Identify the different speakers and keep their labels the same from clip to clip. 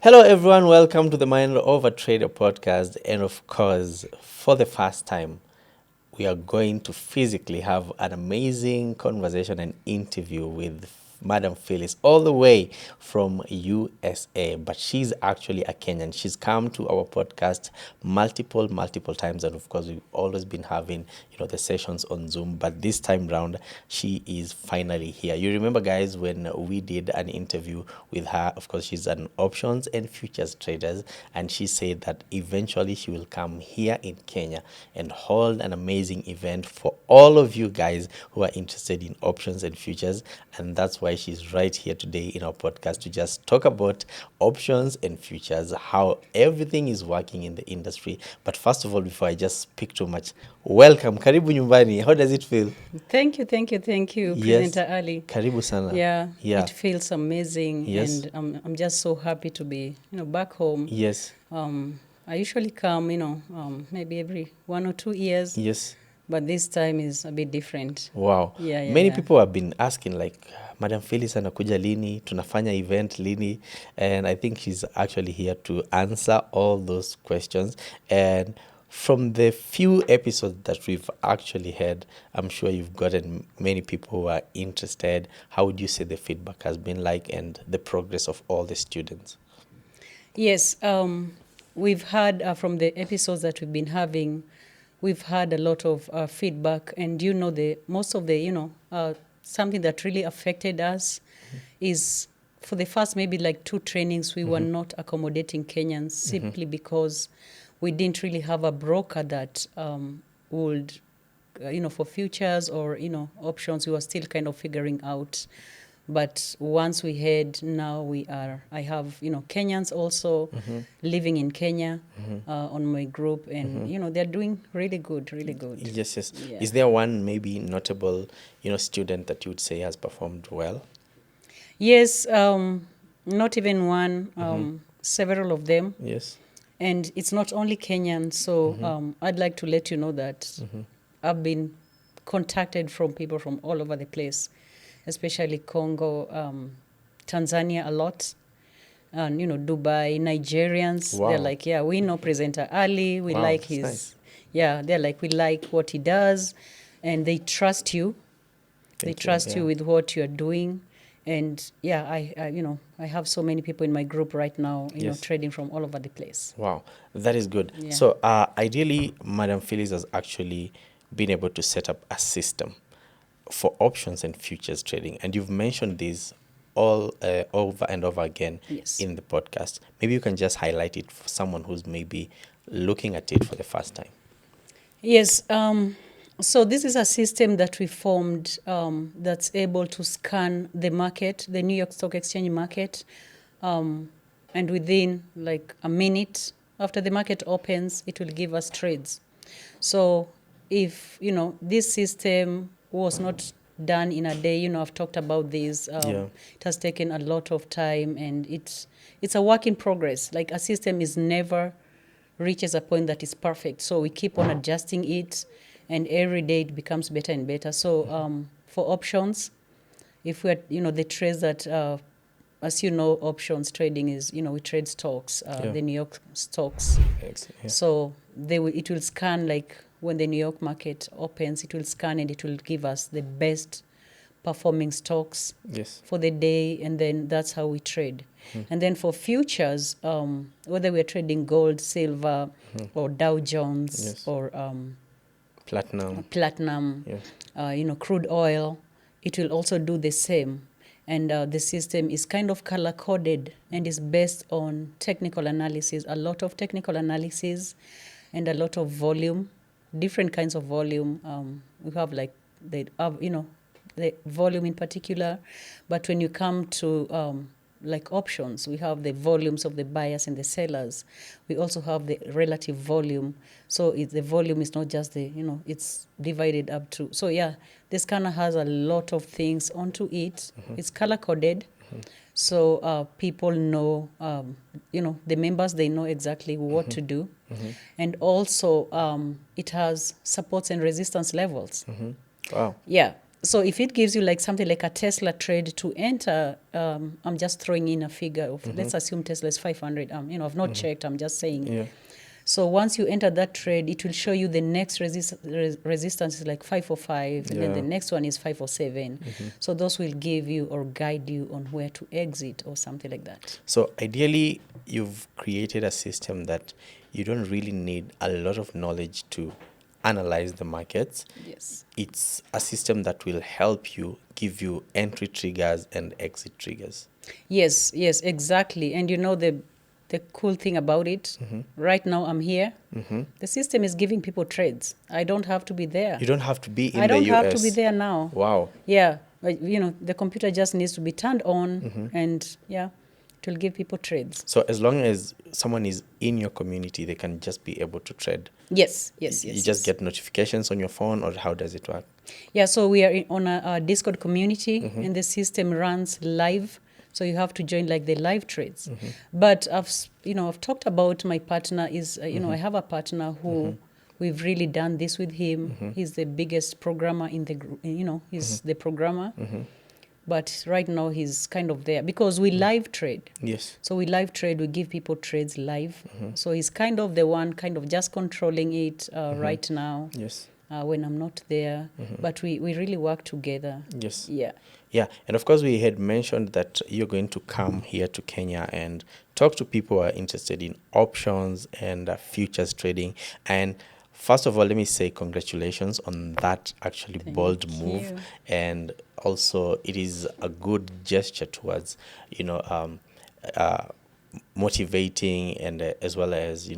Speaker 1: Hello, everyone. Welcome to the Mind of a Trader podcast. And of course, for the first time, we are going to physically have an amazing conversation and interview with Madam Phyllis, all the way from USA, but she's actually a Kenyan. She's come to our podcast multiple times, and of course, we've always been having the sessions on Zoom. But this time round, she is finally here. You remember, guys, when we did an interview with her? Of course, she's an options and futures traders, and she said that eventually she will come here in Kenya and hold an amazing event for all of you guys who are interested in options and futures. And that's why she's right here today in our podcast to just talk about options and futures, how everything is working in the industry. But first of all, before I just speak too much, welcome. Karibu nyumbani. How does it feel?
Speaker 2: Thank you,
Speaker 1: Yes.
Speaker 2: Presenter Ali.
Speaker 1: Karibu sana.
Speaker 2: Yeah, it feels amazing.
Speaker 1: Yes.
Speaker 2: And I'm just so happy to be, back home.
Speaker 1: Yes.
Speaker 2: I usually come, maybe every 1 or 2 years.
Speaker 1: Yes.
Speaker 2: But this time is a bit different.
Speaker 1: Wow.
Speaker 2: Yeah.
Speaker 1: Many people have been asking like, Madam Phyllis anakuja lini, tunafanya event lini, and I think she's actually here to answer all those questions. And from the few episodes that we've actually had, I'm sure you've gotten many people who are interested. How would you say the feedback has been like and the progress of all the students?
Speaker 2: Yes, we've had from the episodes that we've been having, we've had a lot of feedback, and most of the something that really affected us is for the first maybe like 2 trainings we were not accommodating Kenyans simply because we didn't really have a broker that would for futures or options. We were still kind of figuring out. But once we had, I have, Kenyans also living in Kenya on my group, and, they're doing really good.
Speaker 1: Yes.
Speaker 2: Yeah.
Speaker 1: Is there one maybe notable, student that you would say has performed well?
Speaker 2: Yes, not even one, several of them.
Speaker 1: Yes.
Speaker 2: And it's not only Kenyan, so I'd like to let you know that I've been contacted from people from all over the place, especially Congo, Tanzania a lot, and, Dubai, Nigerians.
Speaker 1: Wow.
Speaker 2: They're like, yeah, we know Presenter Ali. We
Speaker 1: Wow,
Speaker 2: like
Speaker 1: that's
Speaker 2: his,
Speaker 1: nice.
Speaker 2: yeah, they're like, we like what he does, and they trust you. They
Speaker 1: Thank you,
Speaker 2: trust you
Speaker 1: yeah.
Speaker 2: with what you're doing. And yeah, I have so many people in my group right now,
Speaker 1: Yes.
Speaker 2: trading from all over the place.
Speaker 1: Wow, that is good.
Speaker 2: Yeah.
Speaker 1: So ideally, Madam Phyllis has actually been able to set up a system for options and futures trading. And you've mentioned this all over and over again
Speaker 2: Yes.
Speaker 1: in the podcast. Maybe you can just highlight it for someone who's maybe looking at it for the first time.
Speaker 2: Yes. So this is a system that we formed that's able to scan the market, the New York Stock Exchange market, and within like a minute after the market opens, it will give us trades. So if, this system was not done in a day, I've talked about this.
Speaker 1: Yeah.
Speaker 2: It has taken a lot of time, and it's a work in progress. Like a system is never reaches a point that is perfect. So we keep on adjusting it, and every day it becomes better and better. So for options, if we're, the trades that, as you know, options trading is, we trade stocks,
Speaker 1: Yeah.
Speaker 2: the New York stocks.
Speaker 1: Yeah.
Speaker 2: So it will scan, like when the New York market opens, it will scan and it will give us the best performing stocks
Speaker 1: Yes.
Speaker 2: for the day, and then that's how we trade. And then for futures, whether we're trading gold, silver, or Dow Jones,
Speaker 1: Yes.
Speaker 2: or
Speaker 1: Platinum. Yeah.
Speaker 2: crude oil, it will also do the same. And the system is kind of color coded and is based on technical analysis, a lot of technical analysis, and a lot of volume, different kinds of volume. We have like the volume in particular, but when you come to like options, we have the volumes of the buyers and the sellers. We also have the relative volume. So the volume is not just it's divided up to. So yeah, this scanner has a lot of things onto it. It's color coded. So people know, the members, they know exactly what to do. And also it has supports and resistance levels.
Speaker 1: Wow.
Speaker 2: Yeah. So if it gives you like something like a Tesla trade to enter, I'm just throwing in a figure of, let's assume Tesla is 500. I've not checked, I'm just saying.
Speaker 1: Yeah.
Speaker 2: So once you enter that trade, it will show you the next resistance is like 505, and then the
Speaker 1: Yeah.
Speaker 2: next one is 507. So those will give you or guide you on where to exit or something like that.
Speaker 1: So ideally, you've created a system that you don't really need a lot of knowledge to analyze the markets.
Speaker 2: Yes.
Speaker 1: It's a system that will help you, give you entry triggers and exit triggers.
Speaker 2: Yes, exactly. And the cool thing about it, right now I'm here. The system is giving people trades. I don't have to be there.
Speaker 1: You don't have to be in
Speaker 2: I
Speaker 1: the
Speaker 2: don't
Speaker 1: US.
Speaker 2: have to be there now.
Speaker 1: Wow.
Speaker 2: Yeah, the computer just needs to be turned on, and yeah, it will give people trades.
Speaker 1: So as long as someone is in your community, they can just be able to trade.
Speaker 2: Yes.
Speaker 1: You just get notifications on your phone, or how does it work?
Speaker 2: Yeah, so we are on a Discord community, and the system runs live. So you have to join like the live trades. But I've talked about my partner is, I have a partner who we've really done this with him. He's the biggest programmer in the group, he's the programmer. But right now he's kind of there because we live trade.
Speaker 1: Yes.
Speaker 2: So we live trade, we give people trades live. So he's kind of the one kind of just controlling it right now.
Speaker 1: Yes.
Speaker 2: When I'm not there. But we really work together.
Speaker 1: Yes.
Speaker 2: Yeah.
Speaker 1: Yeah, and of course we had mentioned that you're going to come here to Kenya and talk to people who are interested in options and futures trading. And first of all, let me say congratulations on that actually bold move.
Speaker 2: you.
Speaker 1: And also it is a good gesture towards, motivating and as well as,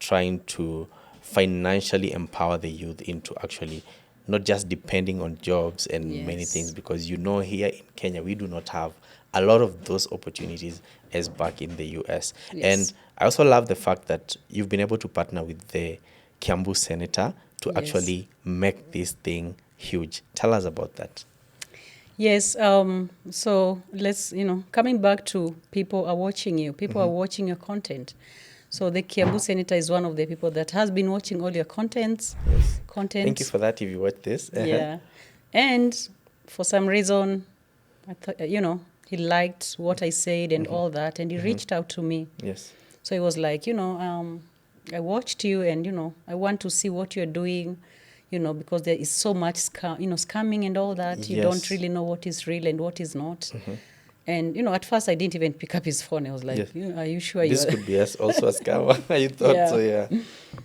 Speaker 1: trying to financially empower the youth into actually not just depending on jobs and many
Speaker 2: Yes.
Speaker 1: things, because here in Kenya we do not have a lot of those opportunities as back in the US.
Speaker 2: Yes.
Speaker 1: And I also love the fact that you've been able to partner with the Kiambu senator to
Speaker 2: Yes.
Speaker 1: actually make this thing huge. Tell us about that.
Speaker 2: Yes. So let's, coming back to people are watching you. People are watching your content. So the Kiambu senator is one of the people that has been watching all your content.
Speaker 1: Thank you for that if you watch this.
Speaker 2: Yeah. And for some reason, I thought, he liked what I said and all that. And he reached out to me.
Speaker 1: Yes.
Speaker 2: So he was like, I watched you and, I want to see what you're doing, because there is so much scamming and all that. You
Speaker 1: Yes.
Speaker 2: don't really know what is real and what is not. And, at first I didn't even pick up his phone. I was like,
Speaker 1: Yes.
Speaker 2: are you sure
Speaker 1: This
Speaker 2: you're...
Speaker 1: could be also a scammer. I thought
Speaker 2: Yeah.
Speaker 1: so, yeah.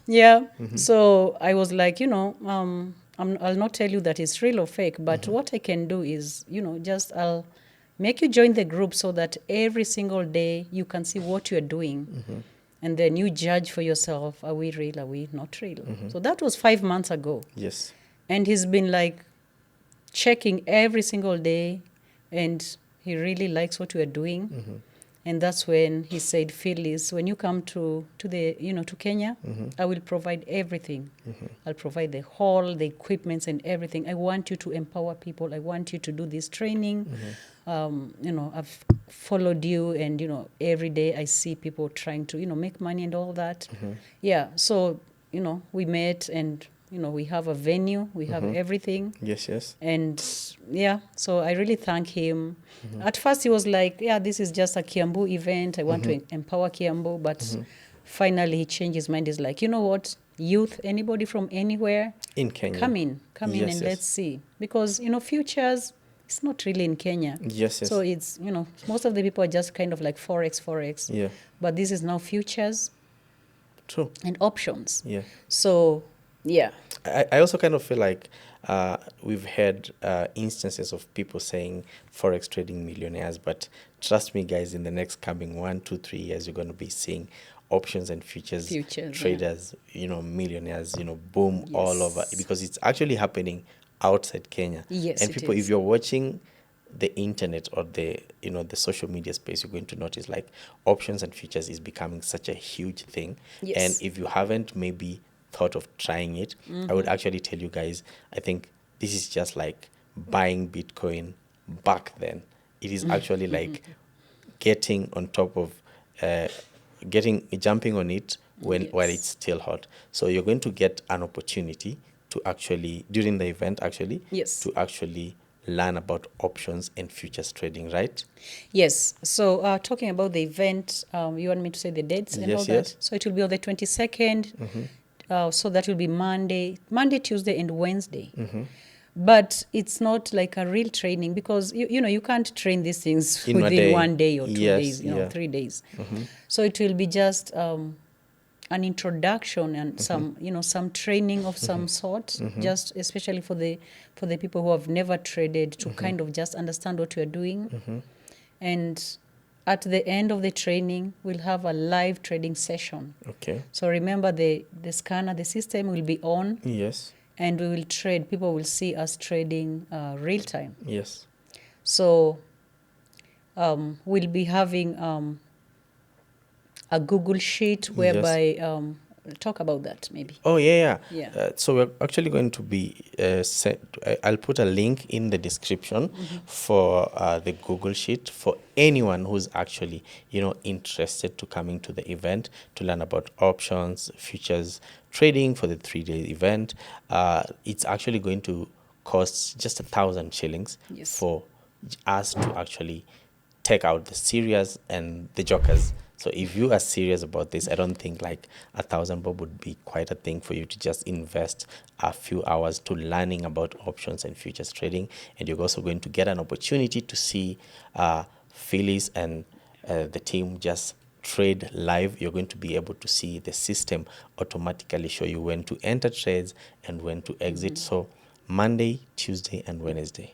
Speaker 2: Yeah. So I was like, I'll not tell you that it's real or fake, but what I can do is, I'll make you join the group so that every single day you can see what you're doing. And then you judge for yourself, are we real, are we not real? So that was 5 months ago.
Speaker 1: Yes.
Speaker 2: And he's been like checking every single day, and he really likes what we're doing. And that's when he said, Phyllis, when you come to Kenya, I will provide everything. I'll provide the hall, the equipments and everything. I want you to empower people. I want you to do this training. I've followed you and, every day I see people trying to, make money and all that. Yeah. So, we met and, we have a venue, we have everything.
Speaker 1: Yes, yes.
Speaker 2: And yeah, so I really thank him. At first he was like, yeah, this is just a Kiambu event. I want to empower Kiambu. But finally he changed his mind. He's like, you know what, youth, anybody from anywhere,
Speaker 1: In Kenya.
Speaker 2: come in
Speaker 1: Yes,
Speaker 2: and
Speaker 1: yes.
Speaker 2: let's see. Because, futures, it's not really in Kenya.
Speaker 1: Yes, yes.
Speaker 2: So it's, most of the people are just kind of like Forex.
Speaker 1: Yeah.
Speaker 2: But this is now futures
Speaker 1: True.
Speaker 2: and options.
Speaker 1: Yeah.
Speaker 2: So, yeah.
Speaker 1: I also kind of feel like we've had instances of people saying Forex trading millionaires, but trust me, guys, in the next coming 1, 2, 3 years, you're going to be seeing options and futures traders, millionaires, boom all over, because it's actually happening outside Kenya.
Speaker 2: Yes,
Speaker 1: and
Speaker 2: it
Speaker 1: people,
Speaker 2: is.
Speaker 1: if you're watching the internet or the social media space, you're going to notice like options and futures is becoming such a huge thing.
Speaker 2: Yes.
Speaker 1: And if you haven't maybe thought of trying it, I would actually tell you guys, I think this is just like buying Bitcoin back then. It is actually like getting on top of jumping on it while it's still hot. So you're going to get an opportunity to actually, during the event actually,
Speaker 2: Yes.
Speaker 1: to actually learn about options and futures trading, right?
Speaker 2: Yes. So talking about the event, you want me to say the dates and all
Speaker 1: Yes,
Speaker 2: that?
Speaker 1: yes.
Speaker 2: So it will be on the 22nd. So that will be Monday, Tuesday, and Wednesday. But it's not like a real training because you can't train these things
Speaker 1: In a
Speaker 2: within
Speaker 1: day.
Speaker 2: 1 day or 2
Speaker 1: Yes,
Speaker 2: days,
Speaker 1: yeah.
Speaker 2: 3 days. So it will be just an introduction and some training of some sort, just especially for the people who have never traded to kind of just understand what you're doing. And at the end of the training, we'll have a live trading session.
Speaker 1: Okay.
Speaker 2: So remember, the scanner, the system will be on,
Speaker 1: Yes.
Speaker 2: and we will trade. People will see us trading real time.
Speaker 1: Yes.
Speaker 2: So we'll be having a Google sheet whereby talk about that maybe.
Speaker 1: Oh, yeah,
Speaker 2: Yeah.
Speaker 1: so we're actually going to be I'll put a link in the description for the Google Sheet for anyone who's actually, interested to coming to the event to learn about options, futures, trading for the 3-day event. It's actually going to cost just 1,000 shillings
Speaker 2: Yes.
Speaker 1: for us to actually take out the serious and the jokers. So if you are serious about this, I don't think like 1,000 bob would be quite a thing for you to just invest a few hours to learning about options and futures trading. And you're also going to get an opportunity to see Phyllis and the team just trade live. You're going to be able to see the system automatically show you when to enter trades and when to exit. So Monday, Tuesday, and Wednesday.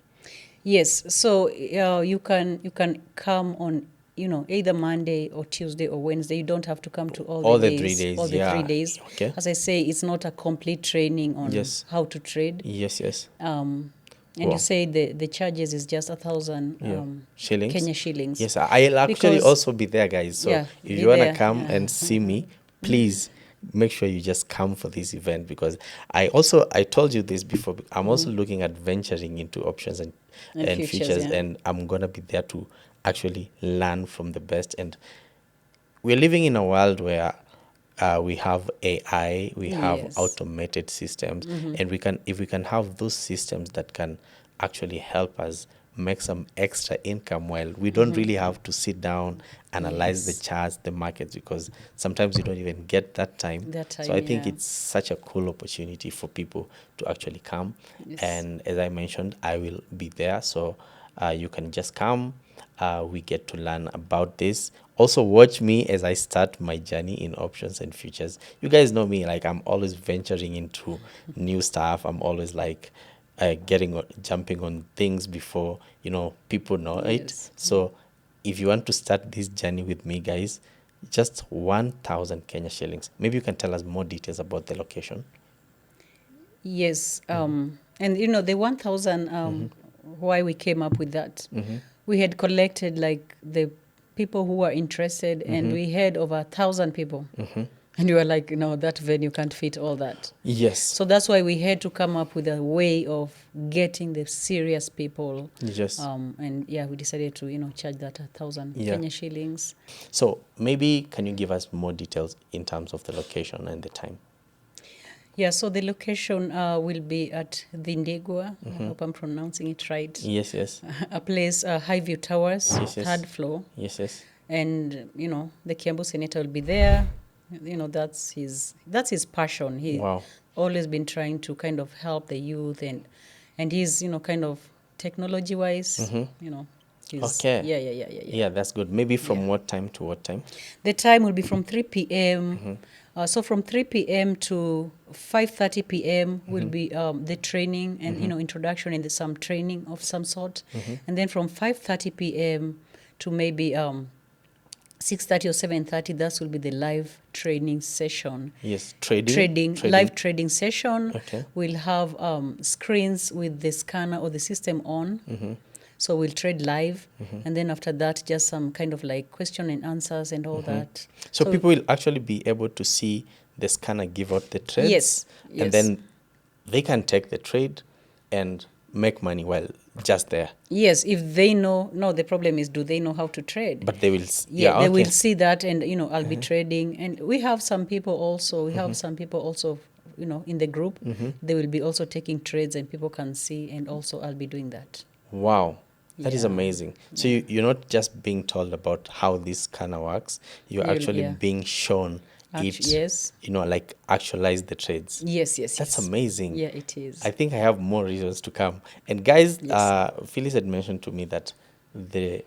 Speaker 2: Yes, so you can come on either Monday or Tuesday or Wednesday. You don't have to come to all
Speaker 1: All
Speaker 2: the
Speaker 1: the 3
Speaker 2: days,
Speaker 1: days,
Speaker 2: all the
Speaker 1: yeah.
Speaker 2: 3 days.
Speaker 1: Okay.
Speaker 2: As I say, it's not a complete training on
Speaker 1: Yes.
Speaker 2: how to trade.
Speaker 1: Yes, yes.
Speaker 2: And
Speaker 1: Wow.
Speaker 2: you say the charges is just 1,000
Speaker 1: Yeah. Shillings.
Speaker 2: Kenya shillings.
Speaker 1: Yes, I'll actually
Speaker 2: Because-
Speaker 1: also be there, guys. So
Speaker 2: Yeah,
Speaker 1: if
Speaker 2: be
Speaker 1: you wanna
Speaker 2: there,
Speaker 1: come
Speaker 2: yeah.
Speaker 1: and see me, please make sure you just come for this event, because I told you this before. I'm also looking at venturing into options and
Speaker 2: And futures, yeah.
Speaker 1: and I'm gonna be there to actually learn from the best. And we're living in a world where we have AI, we have
Speaker 2: Yes.
Speaker 1: automated systems, and if we can have those systems that can actually help us make some extra income while we don't really have to sit down, analyze the
Speaker 2: Yes.
Speaker 1: charts, the markets, because sometimes you don't even get that time.
Speaker 2: That
Speaker 1: So
Speaker 2: time,
Speaker 1: I think
Speaker 2: yeah.
Speaker 1: it's such a cool opportunity for people to actually come.
Speaker 2: Yes.
Speaker 1: And as I mentioned, I will be there. So you can just come. We get to learn about this. Also, watch me as I start my journey in options and futures. You guys know me, like I'm always venturing into new stuff. I'm always like jumping on things before people know it.
Speaker 2: Yes.
Speaker 1: So, if you want to start this journey with me, guys, just 1,000 Kenya shillings. Maybe you can tell us more details about the location.
Speaker 2: Yes, and the 1,000. Why we came up with that? We had collected like the people who were interested, and we had over 1,000 people, and we were like, that venue can't fit all that.
Speaker 1: Yes.
Speaker 2: So that's why we had to come up with a way of getting the serious people.
Speaker 1: Yes.
Speaker 2: And yeah, we decided to charge that 1,000
Speaker 1: Yeah.
Speaker 2: Kenya shillings.
Speaker 1: So maybe can you give us more details in terms of the location and the time?
Speaker 2: Yeah, so the location will be at the Ndegwa. I hope I'm pronouncing it right.
Speaker 1: Yes, yes.
Speaker 2: A place, Highview Towers,
Speaker 1: Yes, yes.
Speaker 2: 3rd floor.
Speaker 1: Yes, yes.
Speaker 2: And the Kiambu senator will be there. That's his passion. He
Speaker 1: Wow.
Speaker 2: always been trying to kind of help the youth, and he's kind of technology wise. He's,
Speaker 1: Okay.
Speaker 2: Yeah.
Speaker 1: Yeah, that's good. Maybe from
Speaker 2: Yeah.
Speaker 1: what time to what time?
Speaker 2: The time will be from 3 p.m. So from 3 p.m. to 5:30 p.m. will be the training and introduction and some training of some sort, and then from 5:30 p.m. to maybe 6:30 or 7:30, that will be the live training session.
Speaker 1: Yes, trading.
Speaker 2: Live trading session.
Speaker 1: Okay.
Speaker 2: We'll have screens with the scanner or the system on. So we'll trade live, and then after that, just some kind of like question and answers and all that.
Speaker 1: So people will actually be able to see the scanner give out the trades.
Speaker 2: Yes,
Speaker 1: And
Speaker 2: yes.
Speaker 1: then they can take the trade and make money while just there.
Speaker 2: Yes, if they know. No, the problem is, do they know how to trade?
Speaker 1: But they will.
Speaker 2: Yeah, they
Speaker 1: okay.
Speaker 2: will see that, and I'll be trading. And we have some people also. We have some people also in the group, they will be also taking trades and people can see, and also I'll be doing that.
Speaker 1: Wow. That is
Speaker 2: Yeah.
Speaker 1: amazing. So you're not just being told about how this kind of works, you're actually
Speaker 2: Yeah.
Speaker 1: being shown it,
Speaker 2: Yes.
Speaker 1: like actualize the trades.
Speaker 2: Yes, yes,
Speaker 1: That's
Speaker 2: yes.
Speaker 1: amazing.
Speaker 2: Yeah, it is.
Speaker 1: I think I have more reasons to come. And guys,
Speaker 2: Yes.
Speaker 1: Phyllis had mentioned to me that the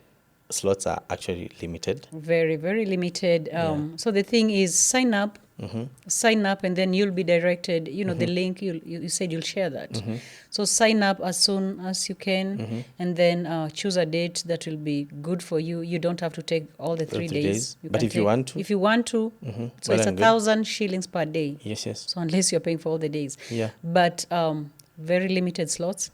Speaker 1: slots are actually limited.
Speaker 2: Very, very limited. So the thing is, sign up, and then you'll be directed. The link you said you'll share that. So sign up as soon as you can, and then choose a date that will be good for you. You don't have to take all the 3
Speaker 1: 3 days.
Speaker 2: You
Speaker 1: But
Speaker 2: can
Speaker 1: if you
Speaker 2: take-
Speaker 1: want to?
Speaker 2: if you want to, so
Speaker 1: Well
Speaker 2: it's
Speaker 1: and good.
Speaker 2: 1,000 shillings per day.
Speaker 1: Yes, yes.
Speaker 2: So unless you're paying for all the days,
Speaker 1: Yeah.
Speaker 2: but very limited slots,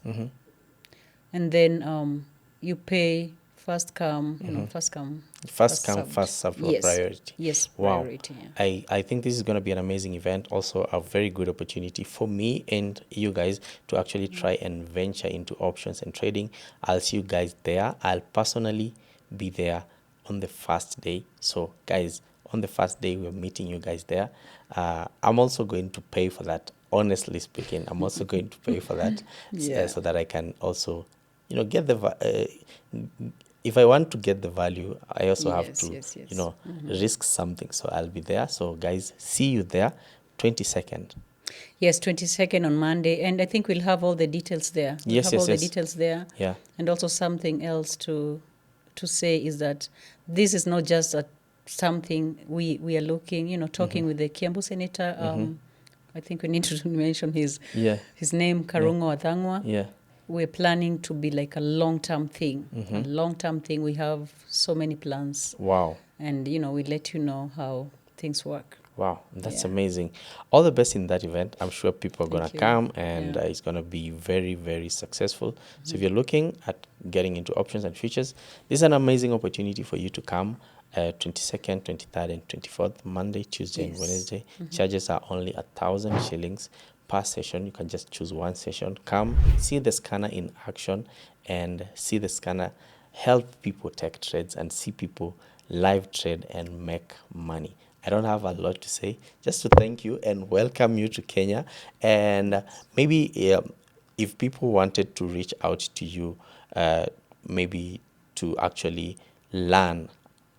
Speaker 2: and then you pay first come, first come,
Speaker 1: First come,
Speaker 2: served.
Speaker 1: first served
Speaker 2: Yes.
Speaker 1: priority.
Speaker 2: Yes,
Speaker 1: Wow.
Speaker 2: priority. Yeah.
Speaker 1: I think this is going to be an amazing event, also a very good opportunity for me and you guys to actually try and venture into options and trading. I'll see you guys there. I'll personally be there on the first day. So, guys, on the first day, we're meeting you guys there. I'm also going to pay for that. Honestly speaking, I'm also going to pay for that
Speaker 2: Yeah.
Speaker 1: so that I can also, get if I want to get the value, I also have
Speaker 2: Yes,
Speaker 1: to,
Speaker 2: yes, yes.
Speaker 1: risk something. So I'll be there. So guys, see you there, 22nd.
Speaker 2: Yes, 22nd on Monday, and I think we'll have all the details there. We'll
Speaker 1: Yes,
Speaker 2: have
Speaker 1: yes,
Speaker 2: all
Speaker 1: yes.
Speaker 2: the details there.
Speaker 1: Yeah.
Speaker 2: And also something else to say is that this is not just something we are looking, talking with the Kiambu Senator. I think we need to mention his
Speaker 1: Yeah.
Speaker 2: his name, Karungo Athangwa.
Speaker 1: Yeah.
Speaker 2: We're planning to be like a long-term thing. A long-term thing. We have so many plans.
Speaker 1: Wow.
Speaker 2: And, we let you know how things work.
Speaker 1: Wow, that's
Speaker 2: Yeah.
Speaker 1: amazing. All the best in that event. I'm sure people are going to
Speaker 2: Thank you.
Speaker 1: come and
Speaker 2: Yeah.
Speaker 1: it's going to be very, very successful. So if you're looking at getting into options and futures, this is an amazing opportunity for you to come 22nd, 23rd, and 24th, Monday, Tuesday, and
Speaker 2: Yes.
Speaker 1: Wednesday. Charges are only 1,000 shillings per session. You can just choose one session. Come, see the scanner in action and see the scanner help people take trades and see people live trade and make money. I don't have a lot to say, just to thank you and welcome you to Kenya. And maybe if people wanted to reach out to you, maybe to actually learn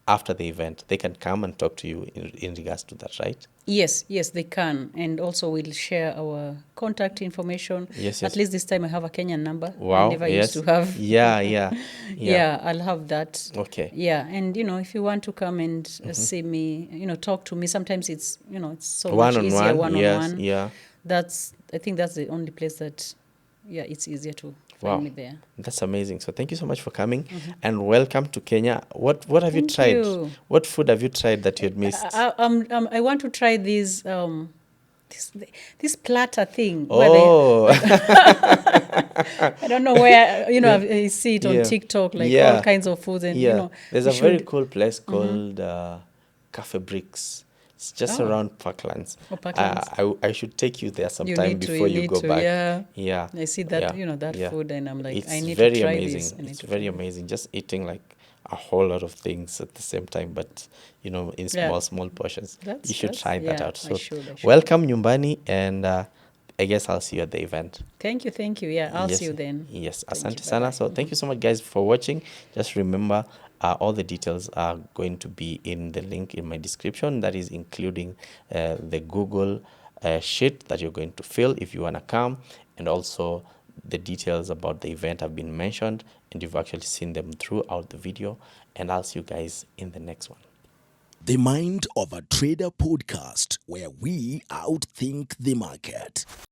Speaker 1: after the event, they can come and talk to you in regards to that, right?
Speaker 2: Yes, they can. And also we'll share our contact information.
Speaker 1: Yes, yes.
Speaker 2: At least this time I have a Kenyan number.
Speaker 1: Wow,
Speaker 2: I never
Speaker 1: yes.
Speaker 2: used to have.
Speaker 1: Yeah.
Speaker 2: Yeah, I'll have that.
Speaker 1: Okay.
Speaker 2: Yeah, and if you want to come and see me, talk to me, sometimes it's so much
Speaker 1: One-on-one,
Speaker 2: easier one-on-one.
Speaker 1: yes, yeah.
Speaker 2: I think that's the only place that it's easier to
Speaker 1: Wow,
Speaker 2: find me there.
Speaker 1: that's amazing. So thank you so much for coming and welcome to Kenya. What have you
Speaker 2: Thank
Speaker 1: tried?
Speaker 2: you.
Speaker 1: What food have you tried that you had missed?
Speaker 2: I want to try this platter thing.
Speaker 1: Oh,
Speaker 2: I don't know where I see it on
Speaker 1: Yeah.
Speaker 2: TikTok, like
Speaker 1: Yeah.
Speaker 2: all kinds of foods, and
Speaker 1: yeah. There's
Speaker 2: we
Speaker 1: a very
Speaker 2: should-
Speaker 1: cool place called Cafe Bricks. It's just
Speaker 2: Oh.
Speaker 1: around Parklands.
Speaker 2: Oh, Parklands.
Speaker 1: I should take you there
Speaker 2: You
Speaker 1: sometime
Speaker 2: need to,
Speaker 1: before you
Speaker 2: need
Speaker 1: go
Speaker 2: to,
Speaker 1: back.
Speaker 2: yeah.
Speaker 1: Yeah.
Speaker 2: I see that,
Speaker 1: Yeah.
Speaker 2: that
Speaker 1: Yeah.
Speaker 2: food, and I'm like,
Speaker 1: It's
Speaker 2: I need
Speaker 1: very
Speaker 2: to try
Speaker 1: amazing.
Speaker 2: this. I need
Speaker 1: It's
Speaker 2: to
Speaker 1: very
Speaker 2: try
Speaker 1: amazing. Just eating like a whole lot of things at the same time, but in
Speaker 2: Yeah.
Speaker 1: small portions.
Speaker 2: That's-
Speaker 1: You should
Speaker 2: that's-
Speaker 1: try that
Speaker 2: yeah,
Speaker 1: out.
Speaker 2: I
Speaker 1: So
Speaker 2: should.
Speaker 1: welcome Nyumbani, and I guess I'll see you at the event.
Speaker 2: Thank you. Yeah, I'll
Speaker 1: Yes,
Speaker 2: see you then.
Speaker 1: Yes,
Speaker 2: Thank
Speaker 1: asante
Speaker 2: you.
Speaker 1: sana.
Speaker 2: Bye-bye.
Speaker 1: So thank you so much, guys, for watching. Just remember, all the details are going to be in the link in my description. That is including the Google sheet that you're going to fill if you want to come, and also the details about the event have been mentioned, and you've actually seen them throughout the video. And I'll see you guys in the next one.
Speaker 3: The Mind of a Trader podcast, where we outthink the market.